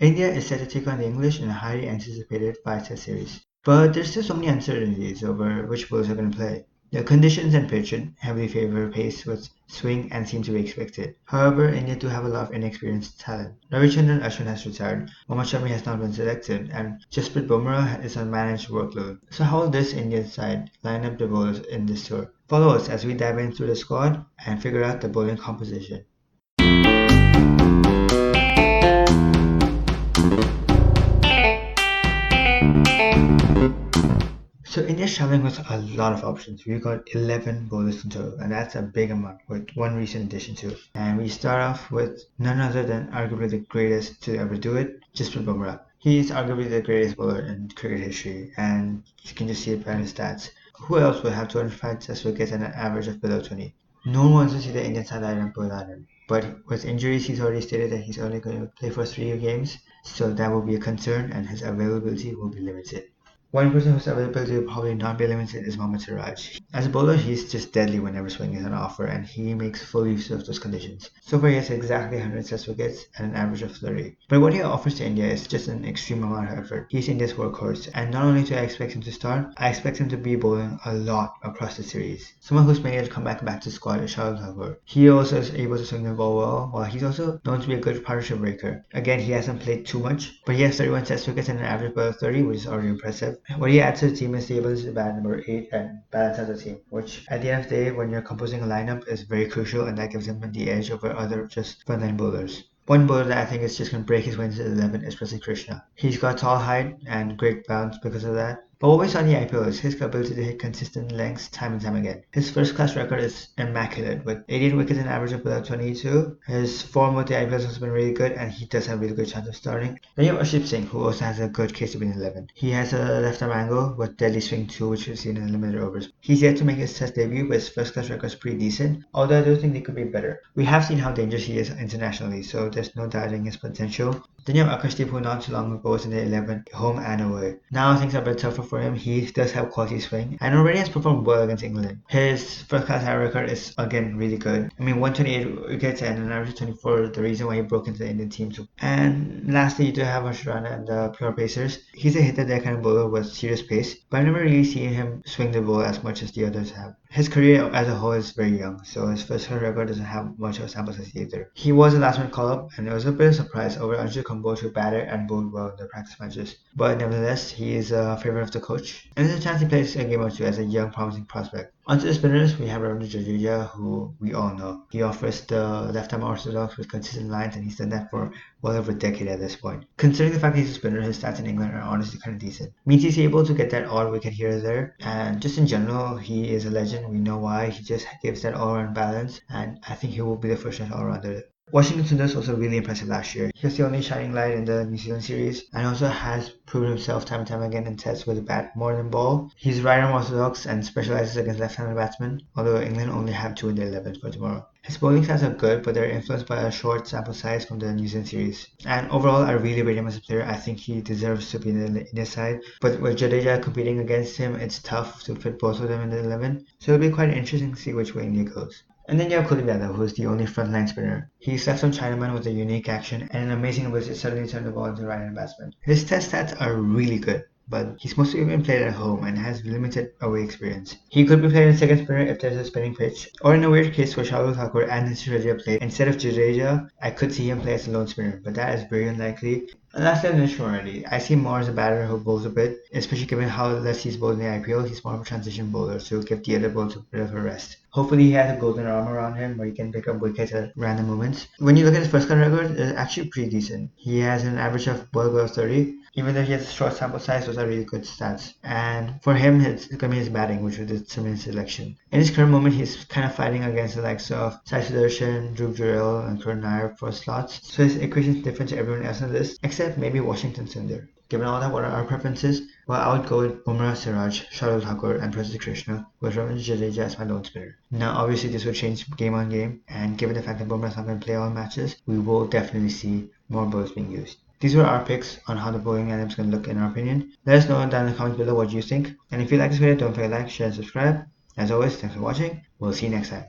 India is set to take on the English in a highly anticipated 5-test series. But there's still so many uncertainties over which bowlers are going to play. The conditions and pitch heavily favor pace with swing and seem to be expected. However, India do have a lot of inexperienced talent. Ravindra Ashwin has retired, Mohammed Shami has not been selected, and Jasprit Bumrah is on managed workload. So how will this Indian side line up the bowlers in this tour? Follow us as we dive in through the squad and figure out the bowling composition. So India's traveling with a lot of options. We've got 11 bowlers in total, and that's a big amount with one recent addition to it. And we start off with none other than arguably the greatest to ever do it, Jasprit Bumrah. He's arguably the greatest bowler in cricket history, and you can just see it by his stats. Who else will have 205 test wickets and an average of below 20? No one wants to see the Indian side lineup without him. But with injuries, he's already stated that he's only going to play for 3 games, so that will be a concern, and his availability will be limited. One person whose availability will probably not be limited is Mohammed Siraj. As a bowler, he's just deadly whenever swing is on offer, and he makes full use of those conditions. So far, he has exactly 100 test wickets and an average of 30. But what he offers to India is just an extreme amount of effort. He's India's workhorse, and not only do I expect him to start, I expect him to be bowling a lot across the series. Someone who's made it come back to the squad is Shardul Thakur. He also is able to swing the ball well, while he's also known to be a good partnership breaker. Again, he hasn't played too much, but he has 31 test wickets and an average of 30, which is already impressive. What he adds to the team is the ability to bat number 8 and balance out the team, which at the end of the day, when you're composing a lineup, is very crucial, and that gives him the edge over other just frontline bowlers. One bowler that I think is just going to break his way into the 11 is Prasidh Krishna. He's got tall height and great bounce because of that. But what we saw in the IPL is his ability to hit consistent lengths time and time again. His first class record is immaculate with 88 wickets and an average of below 22. His form with the IPL has been really good, and he does have a really good chance of starting. Then you have Arshdeep Singh, who also has a good case to be in 11. He has a left arm angle with deadly swing too, which we've seen in limited overs. He's yet to make his test debut, but his first class record is pretty decent, although I do think they could be better. We have seen how dangerous he is internationally, so there's no doubting his potential. Then you have Akash Deep, who not too long ago was in the 11, home and away. Now things are a bit tougher for him. He does have quality swing and already has performed well against England. His first class high record is again really good. I mean, 128 wickets and an average of 24, the reason why he broke into the Indian team too. And lastly, you do have Harshit Rana and the pure pacers. He's a hitter that kind of bowler with serious pace, but I've never really seen him swing the ball as much as the others have. His career as a whole is very young, so his first class record doesn't have much of a sample size either. He was a last minute call up, and it was a bit of a surprise over Arshdeep Singh who batted and bowled well in the practice matches. But nevertheless, he is a favorite of the coach, and there's a chance he plays a game or two as a young, promising prospect. Onto the spinners, we have Ravindra Jadeja, who we all know. He offers the left-arm orthodox with consistent lines, and he's done that for well over a decade at this point. Considering the fact that he's a spinner, his stats in England are honestly kind of decent. Means he's able to get that odd wicket here or there, and just in general, he is a legend. We know why. He just gives that all-around balance, and I think he will be the first all-rounder. Washington Sundar was also really impressive last year. He was the only shining light in the New Zealand series, and also has proven himself time and time again in tests with a bat more than ball. He's right-arm orthodox and specializes against left-handed batsmen, although England only have 2 in their 11 for tomorrow. His bowling stats are good, but they're influenced by a short sample size from the New Zealand series. And overall, I really rate him as a player. I think he deserves to be in the India side. But with Jadeja competing against him, it's tough to fit both of them in the 11. So it'll be quite interesting to see which way India goes. And then you have Kuldeep Yadav, who is the only frontline spinner. He's left-arm Chinaman with a unique action and an amazing ability to suddenly turn the ball into a right-hand batsman. His test stats are really good, but he's mostly been played at home and has limited away experience. He could be played in second spinner if there's a spinning pitch, or in a weird case where Shardul Thakur and Nitish played instead of Jadeja, I could see him play as a lone spinner, but that is very unlikely. And lastly, Nitish already. I see him more as a batter who bowls a bit, especially given how less he's bowled in the IPL. He's more of a transition bowler, so give the other bowlers a bit of a rest. Hopefully he has a golden arm around him where he can pick up wickets at random moments. When you look at his first class record, it's actually pretty decent. He has an average of well below 30. Even though he has a short sample size, those are really good stats. And for him, it's going to be his batting, which will determine his selection. In his current moment, he's kind of fighting against the likes of Sai Sudarshan, Dhruv Jurel, and Karan Nair for slots. So his equation is different to everyone else on the list, except maybe Washington Sundar. Given all that, what are our preferences? Well, I would go with Bumrah, Siraj, Shardul Thakur, and Prasidh Krishna, with Ravindra Jadeja as my lone spinner. Now, obviously, this will change game on game, and given the fact that Bumrah is not going to play all matches, we will definitely see more bowls being used. These were our picks on how the bowling lineup is going to look in our opinion. Let us know down in the comments below what you think. And if you like this video, don't forget to like, share, and subscribe. As always, thanks for watching. We'll see you next time.